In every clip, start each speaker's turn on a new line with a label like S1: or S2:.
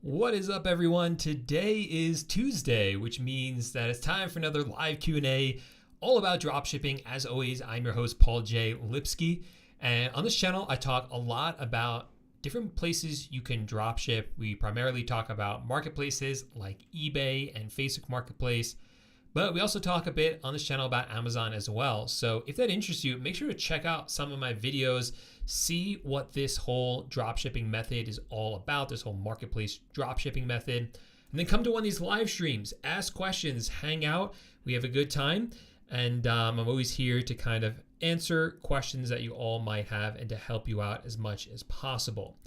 S1: What is up, everyone? Today is Tuesday, which means that it's time for another live Q&A all about dropshipping. As always, I'm your host, Paul J. Lipsky. And on this channel, I talk a lot about different places you can dropship. We primarily talk about marketplaces like eBay and Facebook Marketplace, but we also talk a bit on this channel about Amazon as well. So if that interests you, make sure to check out some of my videos, see what this whole dropshipping method is all about, this whole marketplace dropshipping method, and then come to one of these live streams, ask questions, hang out. We have a good time. And I'm always here to kind of answer questions that you all might have and to help you out as much as possible.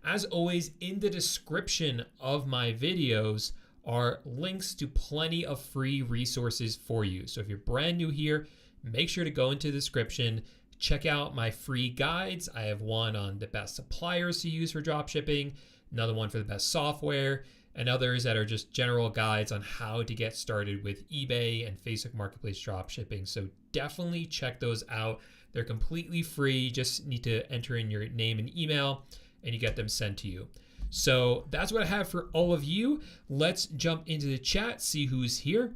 S1: As always, in the description of my videos are links to plenty of free resources for you. So if you're brand new here, make sure to go into the description, check out my free guides. I have one on the best suppliers to use for dropshipping, another one for the best software, and others that are just general guides on how to get started with eBay and Facebook Marketplace dropshipping. So definitely check those out. They're completely free. You just need to enter in your name and email and you get them sent to you. So that's what I have for all of you. Let's jump into the chat, see who's here.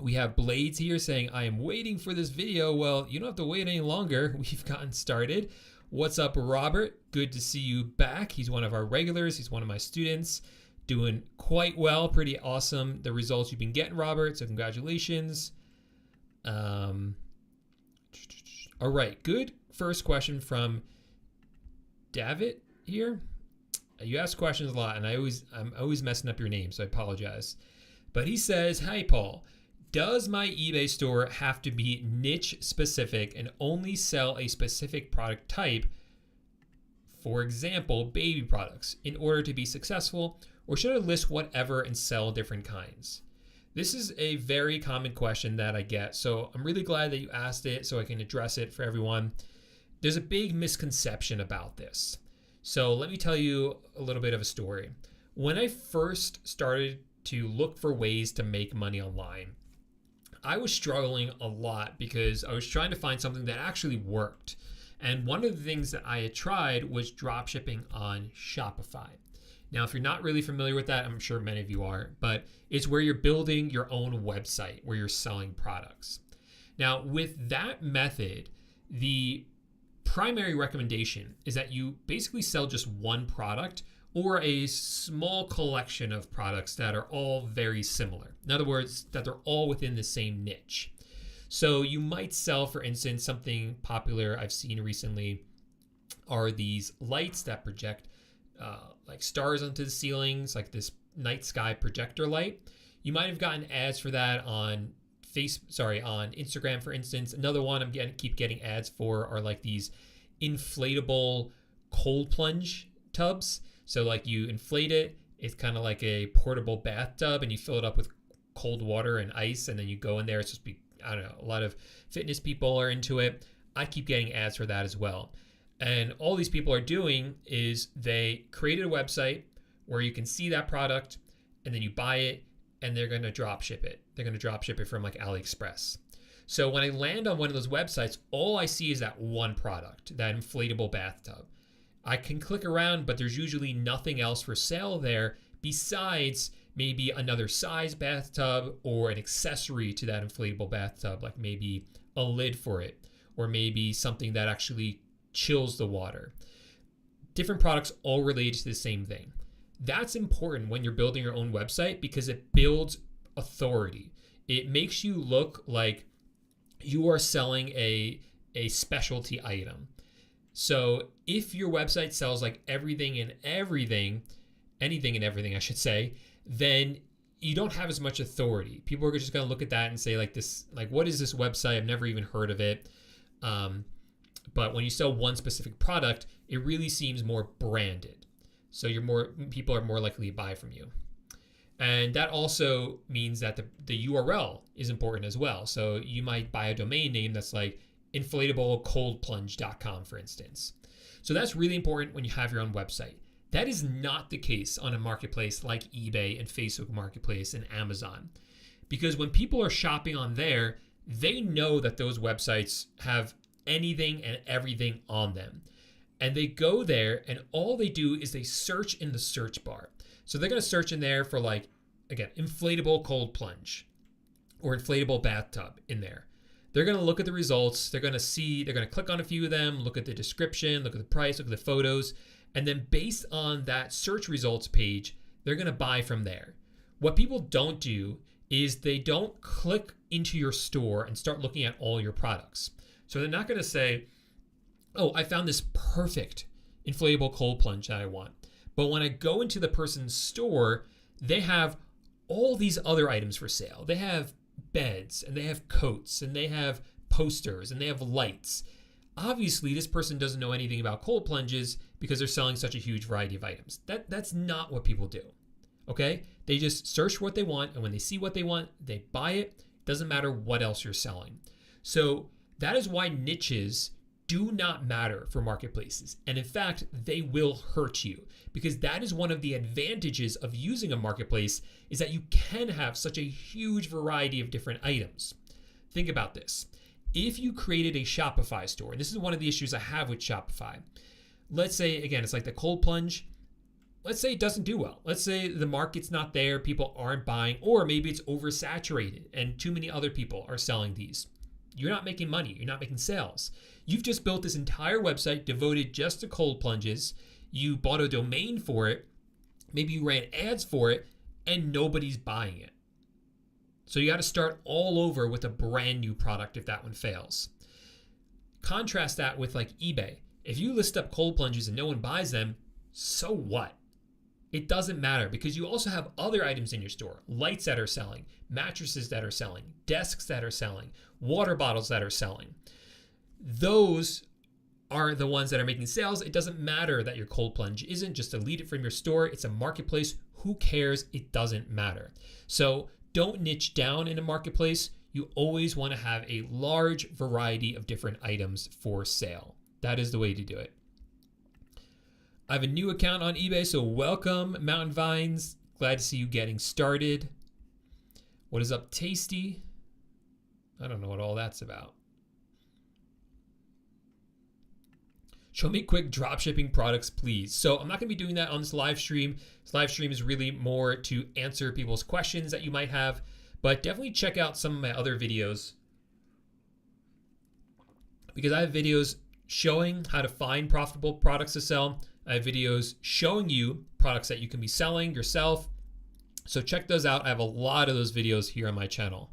S1: We have Blades here saying, I am waiting for this video. Well, you don't have to wait any longer. We've gotten started. What's up, Robert? Good to see you back. He's one of our regulars. He's one of my students. Doing quite well. Pretty awesome. The results you've been getting, Robert. So congratulations. All right. Good first question from David here. You ask questions a lot, and I'm always messing up your name, so I apologize. But he says, "Hi, Paul. Does my eBay store have to be niche specific and only sell a specific product type, for example, baby products, in order to be successful, or should I list whatever and sell different kinds?" This is a very common question that I get, so I'm really glad that you asked it so I can address it for everyone. There's a big misconception about this. So let me tell you a little bit of a story. When I first started to look for ways to make money online, I was struggling a lot because I was trying to find something that actually worked. And one of the things that I had tried was dropshipping on Shopify. Now, if you're not really familiar with that, I'm sure many of you are, but it's where you're building your own website where you're selling products. Now, with that method, the primary recommendation is that you basically sell just one product or a small collection of products that are all very similar. In other words, that they're all within the same niche. So you might sell, for instance, something popular I've seen recently are these lights that project like stars onto the ceilings, like this night sky projector light. You might have gotten ads for that on Instagram, for instance. Another one keep getting ads for are like these inflatable cold plunge tubs. So like you inflate it, it's kind of like a portable bathtub, and you fill it up with cold water and ice, and then you go in there. It's just I don't know, a lot of fitness people are into it. I keep getting ads for that as well. And all these people are doing is they created a website where you can see that product, and then you buy it, and they're going to drop ship it. They're going to drop ship it from like Aliexpress. So when I land on one of those websites, all I see is that one product, that inflatable bathtub. I can click around, but there's usually nothing else for sale there besides maybe another size bathtub or an accessory to that inflatable bathtub, like maybe a lid for it, or maybe something that actually chills the water. Different products all related to the same thing. That's important when you're building your own website because it builds authority. It makes you look like you are selling a specialty item. So if your website sells like anything and everything, I should say, then you don't have as much authority. People are just going to look at that and say what is this website? I've never even heard of it. But when you sell one specific product, it really seems more branded. So people are more likely to buy from you. And that also means that the URL is important as well. So you might buy a domain name that's like inflatablecoldplunge.com, for instance. So that's really important when you have your own website. That is not the case on a marketplace like eBay and Facebook Marketplace and Amazon. Because when people are shopping on there, they know that those websites have anything and everything on them. And they go there and all they do is they search in the search bar. So they're going to search in there for like, again, inflatable cold plunge or inflatable bathtub in there. They're going to look at the results. They're going to click on a few of them, look at the description, look at the price, look at the photos. And then based on that search results page, they're going to buy from there. What people don't do is they don't click into your store and start looking at all your products. So they're not going to say, oh, I found this perfect inflatable cold plunge that I want. But when I go into the person's store, they have all these other items for sale. They have beds, and they have coats, and they have posters, and they have lights. Obviously, this person doesn't know anything about cold plunges because they're selling such a huge variety of items. That's not what people do. Okay? They just search for what they want, and when they see what they want, they buy it. It doesn't matter what else you're selling. So that is why niches do not matter for marketplaces. And in fact, they will hurt you, because that is one of the advantages of using a marketplace, is that you can have such a huge variety of different items. Think about this. If you created a Shopify store, and this is one of the issues I have with Shopify. Let's say, again, it's like the cold plunge. Let's say it doesn't do well. Let's say the market's not there, people aren't buying, or maybe it's oversaturated and too many other people are selling these. You're not making money. You're not making sales. You've just built this entire website devoted just to cold plunges. You bought a domain for it. Maybe you ran ads for it, and nobody's buying it. So you got to start all over with a brand new product if that one fails. Contrast that with like eBay. If you list up cold plunges and no one buys them, so what? It doesn't matter, because you also have other items in your store. Lights that are selling, mattresses that are selling, desks that are selling, water bottles that are selling. Those are the ones that are making sales. It doesn't matter that your cold plunge isn't. Just delete it from your store. It's a marketplace. Who cares? It doesn't matter. So don't niche down in a marketplace. You always want to have a large variety of different items for sale. That is the way to do it. I have a new account on eBay, so welcome, Mountain Vines. Glad to see you getting started. What is up, Tasty? I don't know what all that's about. Show me quick dropshipping products, please. So I'm not going to be doing that on this live stream. This live stream is really more to answer people's questions that you might have, but definitely check out some of my other videos, because I have videos showing how to find profitable products to sell. I have videos showing you products that you can be selling yourself. So check those out. I have a lot of those videos here on my channel.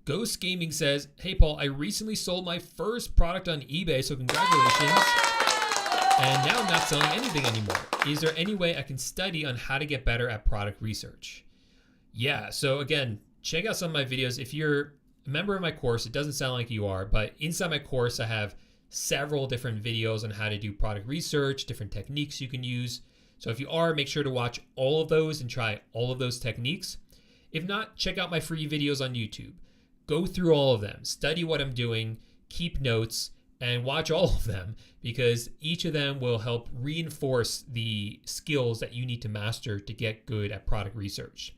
S1: Ghost Gaming says, hey Paul, I recently sold my first product on eBay, so congratulations. And now I'm not selling anything anymore. Is there any way I can study on how to get better at product research? Yeah, so again, check out some of my videos. If you're a member of my course, it doesn't sound like you are, but inside my course, I have several different videos on how to do product research, different techniques you can use. So if you are, make sure to watch all of those and try all of those techniques. If not, check out my free videos on YouTube. Go through all of them, study what I'm doing, keep notes, and watch all of them, because each of them will help reinforce the skills that you need to master to get good at product research.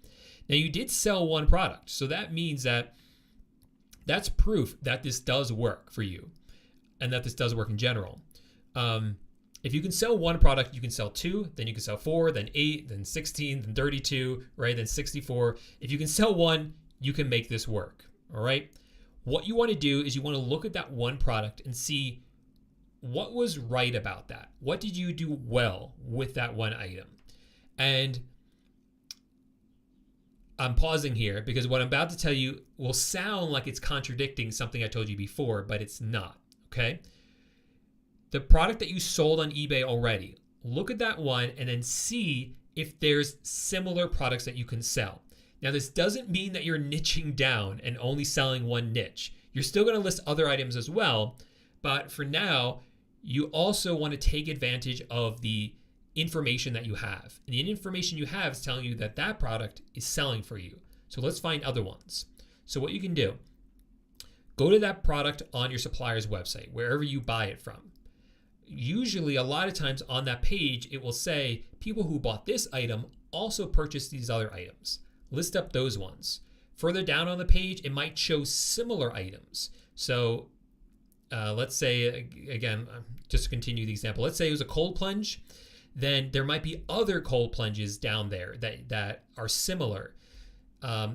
S1: Now, you did sell one product, so that means that that's proof that this does work for you and that this does work in general. If you can sell one product, you can sell two, then you can sell 4, then 8, then 16, then 32, right? Then 64. If you can sell one, you can make this work, all right? What you want to do is you want to look at that one product and see what was right about that. What did you do well with that one item? And I'm pausing here because what I'm about to tell you will sound like it's contradicting something I told you before, but it's not, okay? The product that you sold on eBay already, look at that one and then see if there's similar products that you can sell. Now, this doesn't mean that you're niching down and only selling one niche. You're still going to list other items as well, but for now, you also want to take advantage of the information that you have. And the information you have is telling you that that product is selling for you. So let's find other ones. So what you can do, go to that product on your supplier's website, wherever you buy it from. Usually, a lot of times on that page, it will say people who bought this item also purchased these other items. List up those ones. Further down on the page, it might show similar items. So let's say, again, just to continue the example, let's say it was a cold plunge, then there might be other cold plunges down there that are similar.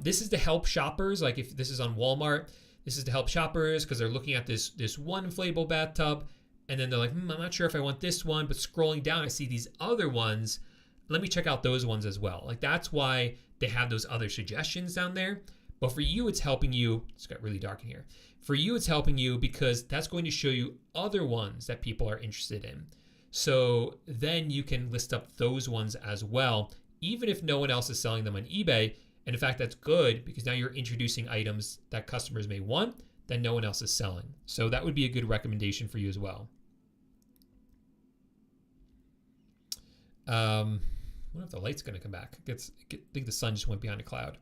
S1: This is to help shoppers. Like if this is on Walmart, this is to help shoppers because they're looking at this one inflatable bathtub, and then they're like, I'm not sure if I want this one, but scrolling down, I see these other ones. Let me check out those ones as well. Like that's why they have those other suggestions down there. But for you, it's helping you. It's got really dark in here. For you, it's helping you because that's going to show you other ones that people are interested in. So then you can list up those ones as well, even if no one else is selling them on eBay. And in fact, that's good because now you're introducing items that customers may want that no one else is selling. So that would be a good recommendation for you as well. I wonder if the light's going to come back. I think the sun just went behind a cloud.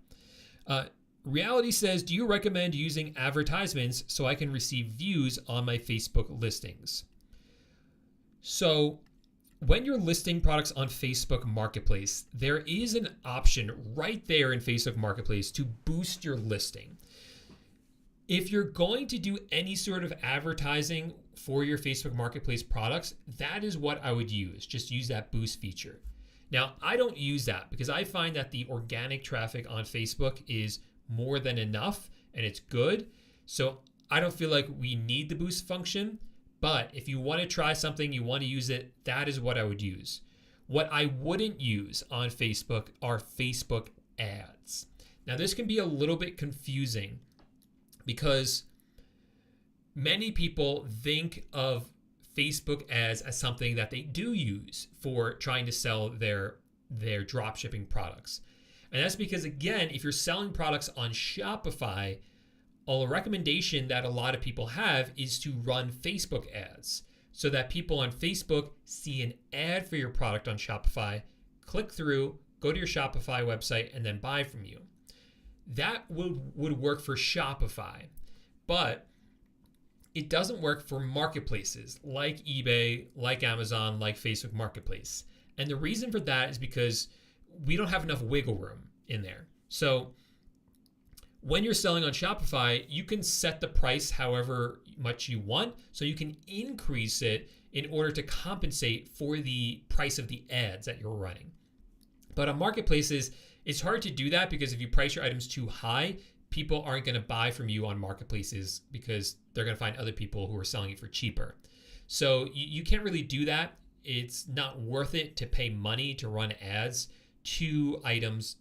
S1: Reality says, do you recommend using advertisements so I can receive views on my Facebook listings? So when you're listing products on Facebook Marketplace, there is an option right there in Facebook Marketplace to boost your listing. If you're going to do any sort of advertising for your Facebook Marketplace products, that is what I would use. Just use that boost feature. Now, I don't use that because I find that the organic traffic on Facebook is more than enough and it's good. So I don't feel like we need the boost function. But if you want to try something, you want to use it, that is what I would use. What I wouldn't use on Facebook are Facebook ads. Now, this can be a little bit confusing because many people think of Facebook ads as something that they do use for trying to sell their dropshipping products. And that's because, again, if you're selling products on Shopify, a recommendation that a lot of people have is to run Facebook ads so that people on Facebook see an ad for your product on Shopify, click through, go to your Shopify website, and then buy from you. That would work for Shopify, but it doesn't work for marketplaces like eBay, like Amazon, like Facebook Marketplace. And the reason for that is because we don't have enough wiggle room in there. So when you're selling on Shopify, you can set the price however much you want. So you can increase it in order to compensate for the price of the ads that you're running. But on marketplaces, it's hard to do that because if you price your items too high, people aren't going to buy from you on marketplaces because they're going to find other people who are selling it for cheaper. So you can't really do that. It's not worth it to pay money to run ads to items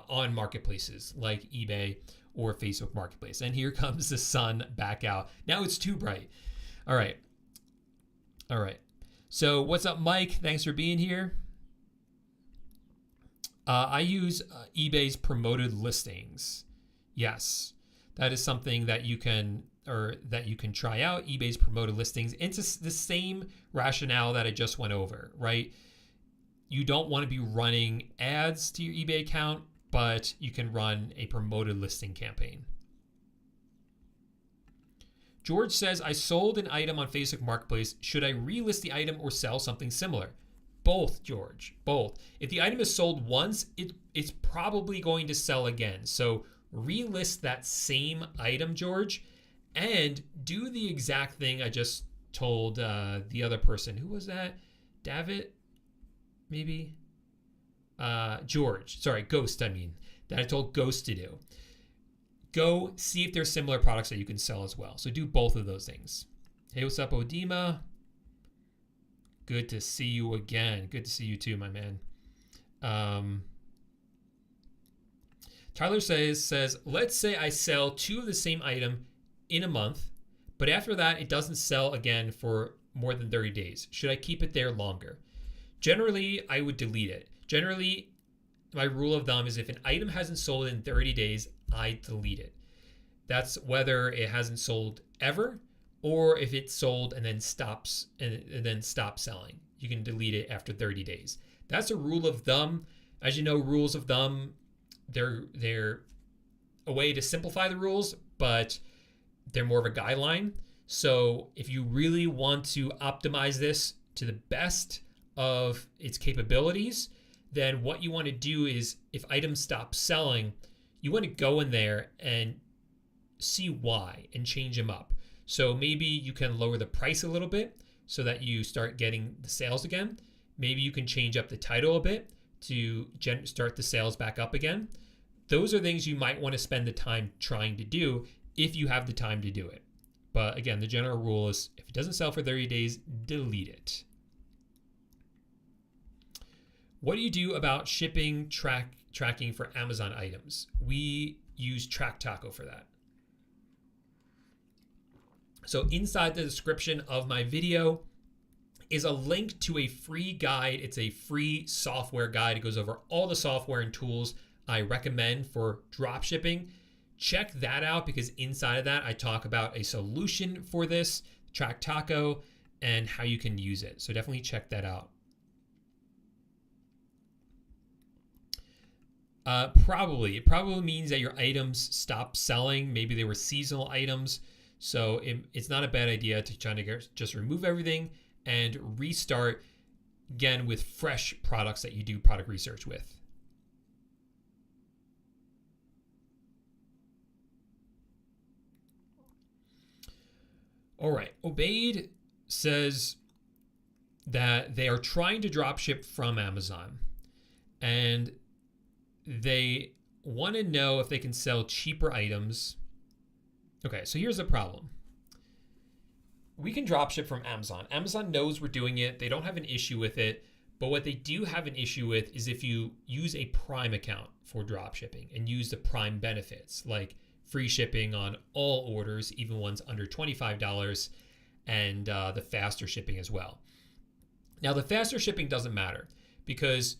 S1: on marketplaces like eBay or Facebook Marketplace. And here comes the sun back out. Now it's too bright. All right. So what's up, Mike? Thanks for being here. I use eBay's promoted listings. Yes, that is something that you can try out. eBay's promoted listings. It's the same rationale that I just went over, right? You don't want to be running ads to your eBay account, but you can run a promoted listing campaign. George says, I sold an item on Facebook Marketplace. Should I relist the item or sell something similar? Both, George, both. If the item is sold once, it's probably going to sell again. So relist that same item, George, and do the exact thing I just told the other person. Who was that? David? Maybe? George. Sorry, Ghost, I mean. That I told Ghost to do. Go see if there's similar products that you can sell as well. So do both of those things. Hey, what's up, Odima? Good to see you again. Good to see you too, my man. Tyler says, let's say I sell 2 of the same item in a month, but after that, it doesn't sell again for more than 30 days. Should I keep it there longer? Generally, I would delete it. Generally, my rule of thumb is if an item hasn't sold in 30 days, I delete it. That's whether it hasn't sold ever or if it's sold and then stops selling. You can delete it after 30 days. That's a rule of thumb. As you know, rules of thumb, they're a way to simplify the rules, but they're more of a guideline. So if you really want to optimize this to the best of its capabilities, then what you want to do is if items stop selling, you want to go in there and see why and change them up. So maybe you can lower the price a little bit so that you start getting the sales again. Maybe you can change up the title a bit to start the sales back up again. Those are things you might want to spend the time trying to do if you have the time to do it. But again, the general rule is if it doesn't sell for 30 days, delete it. What do you do about shipping tracking for Amazon items? We use TrackTaco for that. So inside the description of my video is a link to a free guide. It's a free software guide. It goes over all the software and tools I recommend for drop shipping. Check that out because inside of that, I talk about a solution for this, TrackTaco, and how you can use it. So definitely check that out. It probably means that your items stopped selling. Maybe they were seasonal items. So it's not a bad idea to try to just remove everything and restart again with fresh products that you do product research with. All right, Obaid says that they are trying to drop ship from Amazon and they want to know if they can sell cheaper items. Okay, so here's the problem. We can drop ship from Amazon. Amazon knows we're doing it. They don't have an issue with it. But what they do have an issue with is if you use a Prime account for drop shipping and use the Prime benefits like free shipping on all orders, even ones under $25, and the faster shipping as well. Now, the faster shipping doesn't matter because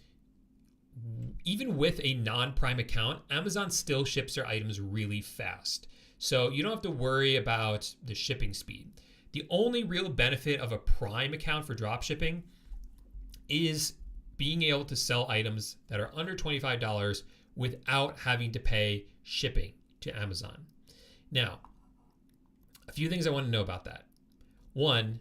S1: even with a non-Prime account, Amazon still ships their items really fast. So you don't have to worry about the shipping speed. The only real benefit of a Prime account for drop shipping is being able to sell items that are under $25 without having to pay shipping to Amazon. Now, a few things I want to know about that. One,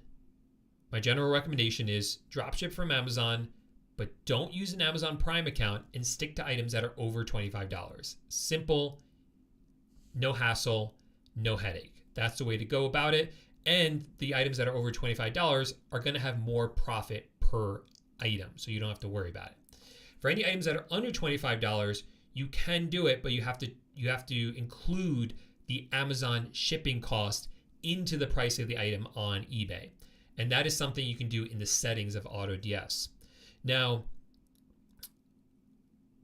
S1: my general recommendation is drop ship from Amazon, but don't use an Amazon Prime account and stick to items that are over $25. Simple, no hassle, no headache. That's the way to go about it. And the items that are over $25 are going to have more profit per item, so you don't have to worry about it. For any items that are under $25, you can do it, but you have to include the Amazon shipping cost into the price of the item on eBay. And that is something you can do in the settings of Autods. Now,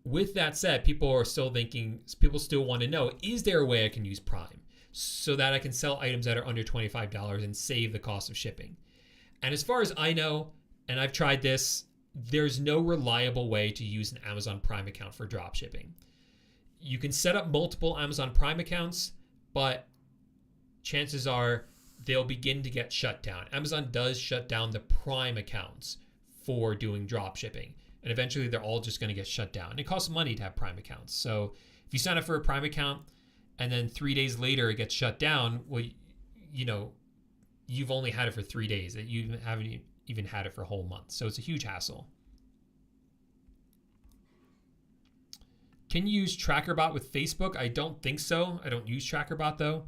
S1: with that said, people still want to know, is there a way I can use Prime so that I can sell items that are under $25 and save the cost of shipping? And as far as I know, and I've tried this, there's no reliable way to use an Amazon Prime account for drop shipping. You can set up multiple Amazon Prime accounts, but chances are they'll begin to get shut down. Amazon does shut down the Prime accounts for doing drop shipping, and eventually they're all just going to get shut down. It costs money to have Prime accounts. So if you sign up for a Prime account and then 3 days later it gets shut down, well, you've only had it for 3 days. You haven't even had it for a whole month. So it's a huge hassle. Can you use Trackerbot with Facebook? I don't think so. I don't use Trackerbot though.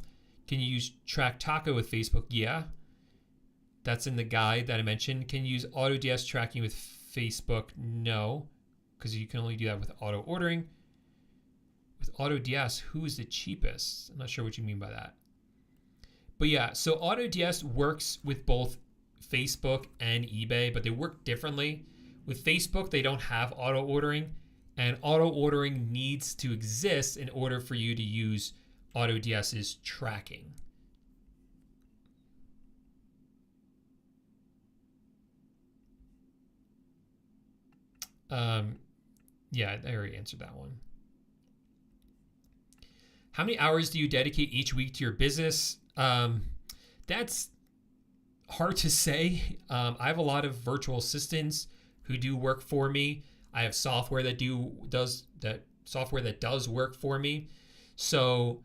S1: Can you use TrackTaco with Facebook? Yeah. That's in the guide that I mentioned. Can you use Autods tracking with Facebook? No, because you can only do that with auto ordering. With Autods, who is the cheapest? I'm not sure what you mean by that. But yeah, so Autods works with both Facebook and eBay, but they work differently. With Facebook, they don't have auto ordering, and auto ordering needs to exist in order for you to use Autods's tracking. Yeah, I already answered that one. How many hours do you dedicate each week to your business? That's hard to say. I have a lot of virtual assistants who do work for me. I have software that does work for me. So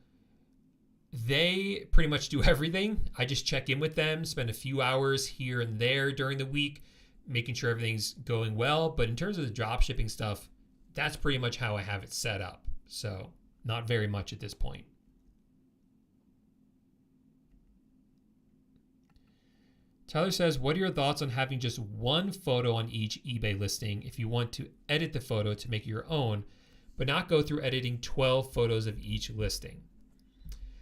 S1: they pretty much do everything. I just check in with them, spend a few hours here and there during the week, making sure everything's going well. But in terms of the drop shipping stuff, that's pretty much how I have it set up. So not very much at this point. Tyler says, what are your thoughts on having just one photo on each eBay listing if you want to edit the photo to make it your own, but not go through editing 12 photos of each listing?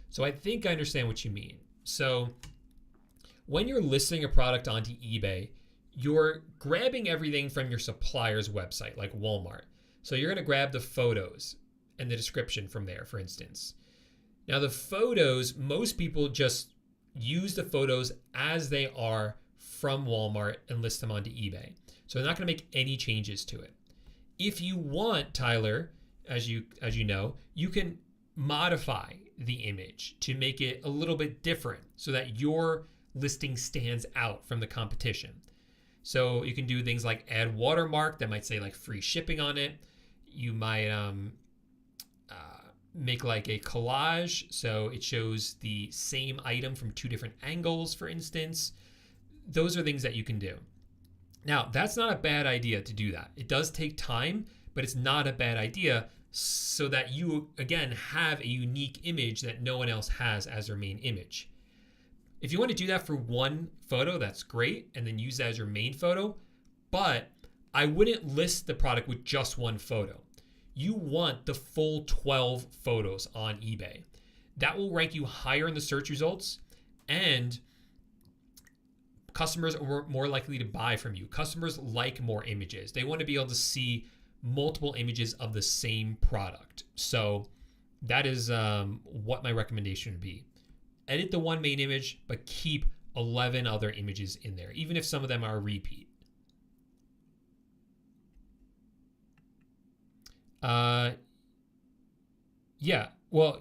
S1: So I think I understand what you mean. So when you're listing a product onto eBay, you're grabbing everything from your supplier's website, like Walmart. So you're going to grab the photos and the description from there, for instance. Now the photos, most people just use the photos as they are from Walmart and list them onto eBay. So they're not going to make any changes to it. If you want, Tyler, as you know, you can modify the image to make it a little bit different so that your listing stands out from the competition. So you can do things like add watermark that might say like free shipping on it. You might make like a collage so it shows the same item from two different angles, for instance. Those are things that you can do. Now, that's not a bad idea to do that. It does take time, but it's not a bad idea so that you, again, have a unique image that no one else has as their main image. If you want to do that for one photo, that's great, and then use that as your main photo, but I wouldn't list the product with just one photo. You want the full 12 photos on eBay. That will rank you higher in the search results, and customers are more likely to buy from you. Customers like more images. They want to be able to see multiple images of the same product. So that is what my recommendation would be. Edit the one main image, but keep 11 other images in there, even if some of them are a repeat. Yeah, well,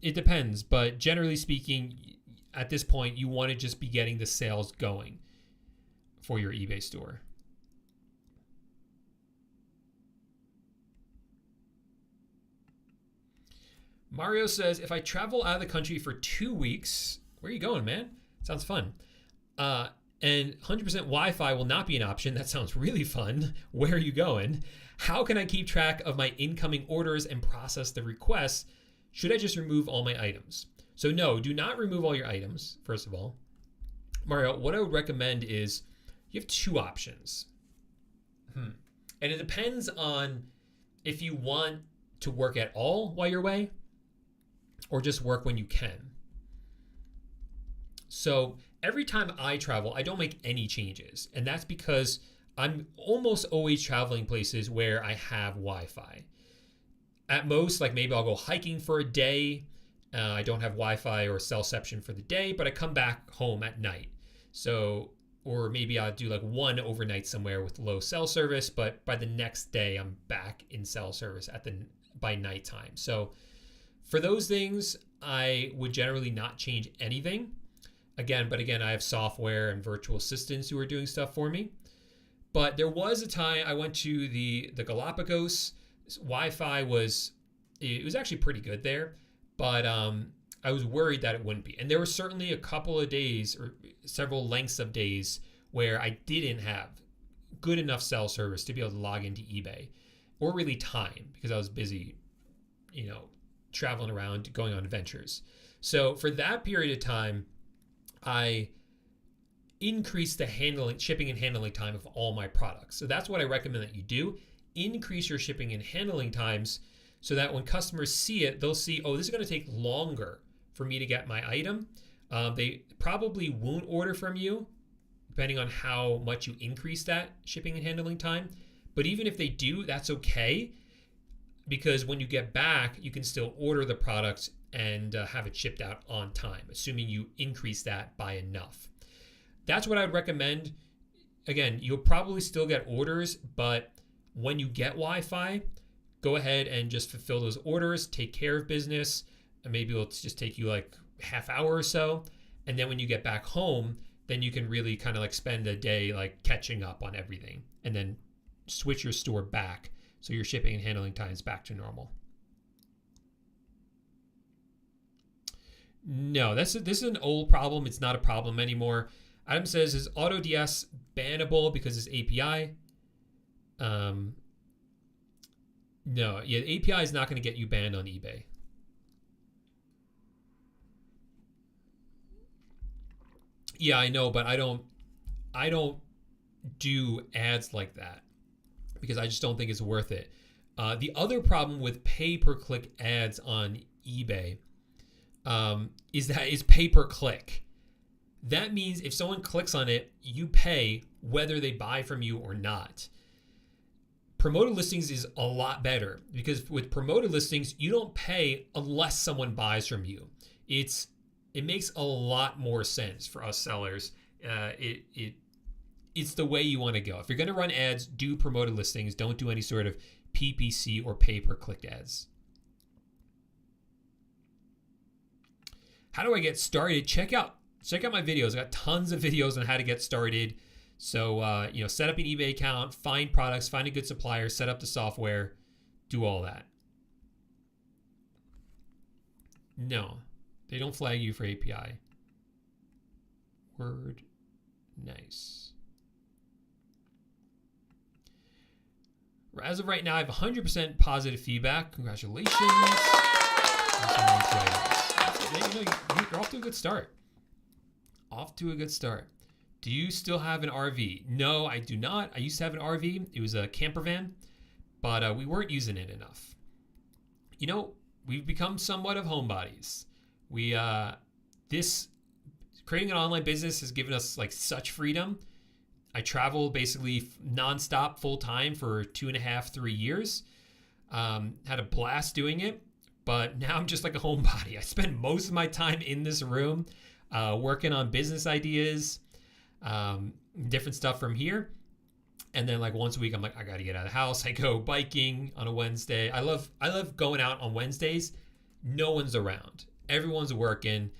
S1: it depends, but generally speaking, at this point, you want to just be getting the sales going for your eBay store. Mario says, if I travel out of the country for 2 weeks, where are you going, man? Sounds fun. And 100% Wi-Fi will not be an option. That sounds really fun. Where are you going? How can I keep track of my incoming orders and process the requests? Should I just remove all my items? So no, do not remove all your items, first of all. Mario, what I would recommend is you have two options. And it depends on if you want to work at all while you're away or just work when you can. So every time I travel, I don't make any changes. And that's because I'm almost always traveling places where I have Wi-Fi. At most, like maybe I'll go hiking for a day. I don't have Wi-Fi or cellception for the day, but I come back home at night. So, or maybe I'll do like one overnight somewhere with low cell service, but by the next day I'm back in cell service by nighttime. So for those things, I would generally not change anything. Again, I have software and virtual assistants who are doing stuff for me. But there was a time I went to the Galapagos. Wi-Fi was actually pretty good there, but I was worried that it wouldn't be. And there were certainly a couple of days or several lengths of days where I didn't have good enough cell service to be able to log into eBay, or really time because I was busy, traveling around, going on adventures. So for that period of time, I increased the shipping and handling time of all my products. So that's what I recommend that you do. Increase your shipping and handling times so that when customers see it, they'll see, oh, this is going to take longer for me to get my item. They probably won't order from you, depending on how much you increase that shipping and handling time. But even if they do, that's okay, because when you get back, you can still order the product and have it shipped out on time, assuming you increase that by enough. That's what I'd recommend. Again, you'll probably still get orders, but when you get Wi-Fi, go ahead and just fulfill those orders, take care of business, and maybe it'll just take you like half hour or so. And then when you get back home, then you can really kind of like spend a day like catching up on everything and then switch your store back so your shipping and handling time is back to normal. No, this is an old problem. It's not a problem anymore. Adam says, is AutoDS bannable because it's API? No, yeah, the API is not going to get you banned on eBay. Yeah, I know, but I don't I don't do ads like that because I just don't think it's worth it. The other problem with pay-per-click ads on eBay is that it's pay-per-click. That means if someone clicks on it, you pay whether they buy from you or not. Promoted listings is a lot better because with promoted listings, you don't pay unless someone buys from you. It makes a lot more sense for us sellers. It's the way you want to go. If you're going to run ads, do promoted listings. Don't do any sort of PPC or pay-per-click ads. How do I get started? Check out my videos. I got tons of videos on how to get started. So, set up an eBay account, find products, find a good supplier, set up the software, do all that. No, they don't flag you for API. Word. Nice. As of right now, I have 100% positive feedback. Congratulations. You're off to a good start. Do you still have an RV? No, I do not. I used to have an RV. It was a camper van, but we weren't using it enough. We've become somewhat of homebodies. This creating an online business has given us like such freedom. I traveled basically nonstop full time for 2.5, 3 years. Had a blast doing it, but now I'm just like a homebody. I spend most of my time in this room, working on business ideas, different stuff from here. And then like once a week, I'm like, I got to get out of the house. I go biking on a Wednesday. I love going out on Wednesdays. No one's around. Everyone's working.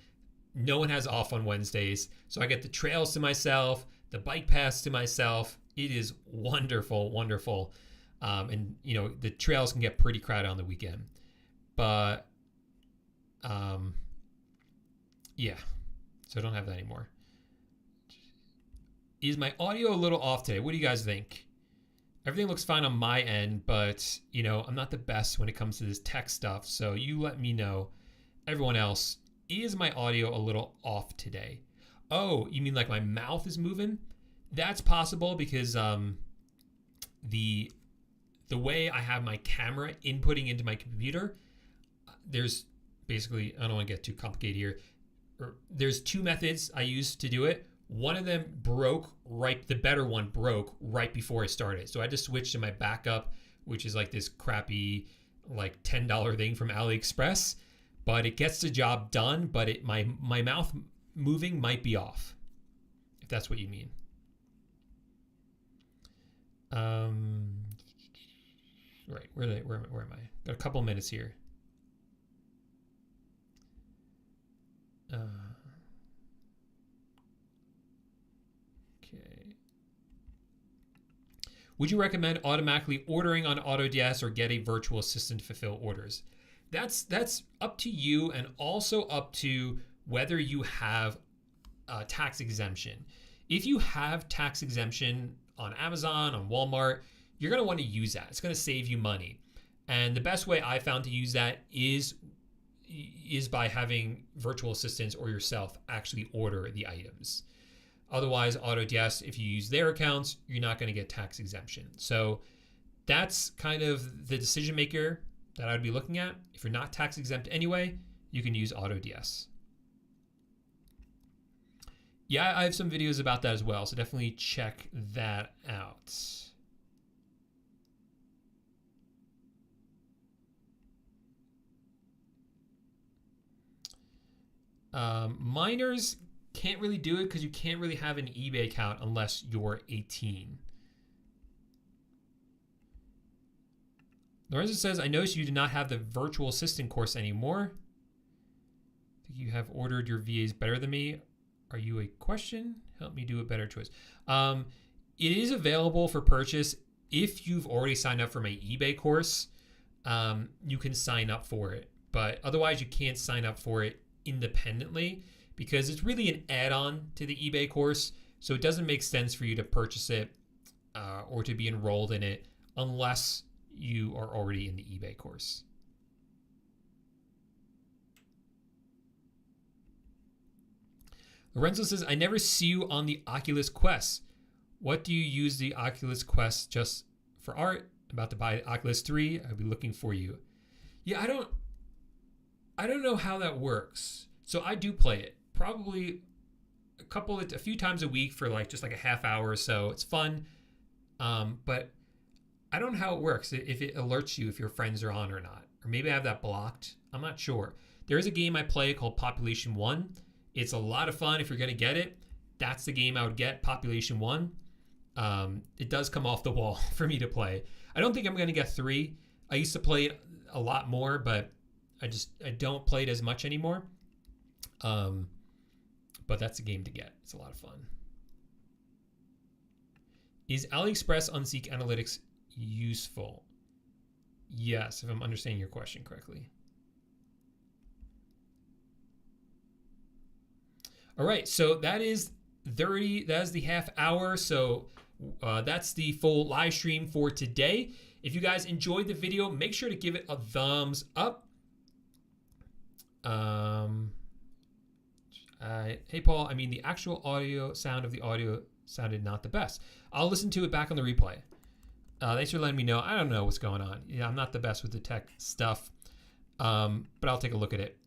S1: No one has off on Wednesdays. So I get the trails to myself, the bike paths to myself. It is wonderful, wonderful. And the trails can get pretty crowded on the weekend, but, yeah, so I don't have that anymore. Is my audio a little off today? What do you guys think? Everything looks fine on my end, but I'm not the best when it comes to this tech stuff. So you let me know. Everyone else, is my audio a little off today? Oh, you mean like my mouth is moving? That's possible because the way I have my camera inputting into my computer, there's basically, I don't want to get too complicated here. There's two methods I use to do it. One of them the better one broke right before I started. So I just switched to my backup, which is like this crappy, like $10 thing from Aliexpress, but it gets the job done, but my mouth moving might be off, if that's what you mean. Right, where am I? Got a couple minutes here. Okay. Would you recommend automatically ordering on Autods or get a virtual assistant to fulfill orders? That's up to you, and also up to whether you have tax exemption. If you have tax exemption on Amazon, on Walmart, you're going to want to use that. It's going to save you money. And the best way I found to use that is by having virtual assistants or yourself actually order the items. Otherwise, Autods, if you use their accounts, you're not going to get tax exemption. So that's kind of the decision maker that I would be looking at. If you're not tax exempt anyway, you can use Autods. Yeah, I have some videos about that as well, so definitely check that out. Minors can't really do it because you can't really have an eBay account unless you're 18. Lorenzo says, I noticed you do not have the virtual assistant course anymore. I think you have ordered your VAs better than me. Are you a question? Help me do a better choice. It is available for purchase. If you've already signed up for my eBay course, you can sign up for it. But otherwise, you can't sign up for it independently because it's really an add-on to the eBay course. So it doesn't make sense for you to purchase it or to be enrolled in it unless you are already in the eBay course. Lorenzo says, I never see you on the Oculus Quest. What do you use the Oculus Quest just for art? About to buy Oculus 3. I'll be looking for you. Yeah, I don't know how that works. So I do play it probably a few times a week for just a half hour or so. It's fun. But I don't know how it works, if it alerts you if your friends are on or not. Or maybe I have that blocked. I'm not sure. There is a game I play called Population 1. It's a lot of fun if you're going to get it. That's the game I would get, Population 1. It does come off the wall for me to play. I don't think I'm going to get 3. I used to play it a lot more, but I don't play it as much anymore. But that's a game to get. It's a lot of fun. Is Aliexpress on Seek Analytics useful? Yes, if I'm understanding your question correctly. All right, so that is the half hour. So that's the full live stream for today. If you guys enjoyed the video, make sure to give it a thumbs up. Hey, Paul, the actual sound of the audio sounded not the best. I'll listen to it back on the replay. Thanks for letting me know. I don't know what's going on. I'm not the best with the tech stuff, but I'll take a look at it.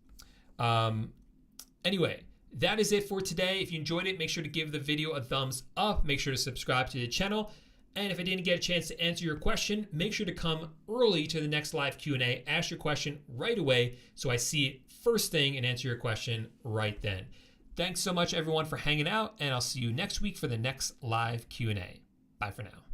S1: Anyway, that is it for today. If you enjoyed it, make sure to give the video a thumbs up. Make sure to subscribe to the channel. And if I didn't get a chance to answer your question, make sure to come early to the next live Q&A. Ask your question right away so I see it first thing and answer your question right then. Thanks so much, everyone, for hanging out, and I'll see you next week for the next live Q&A. Bye for now.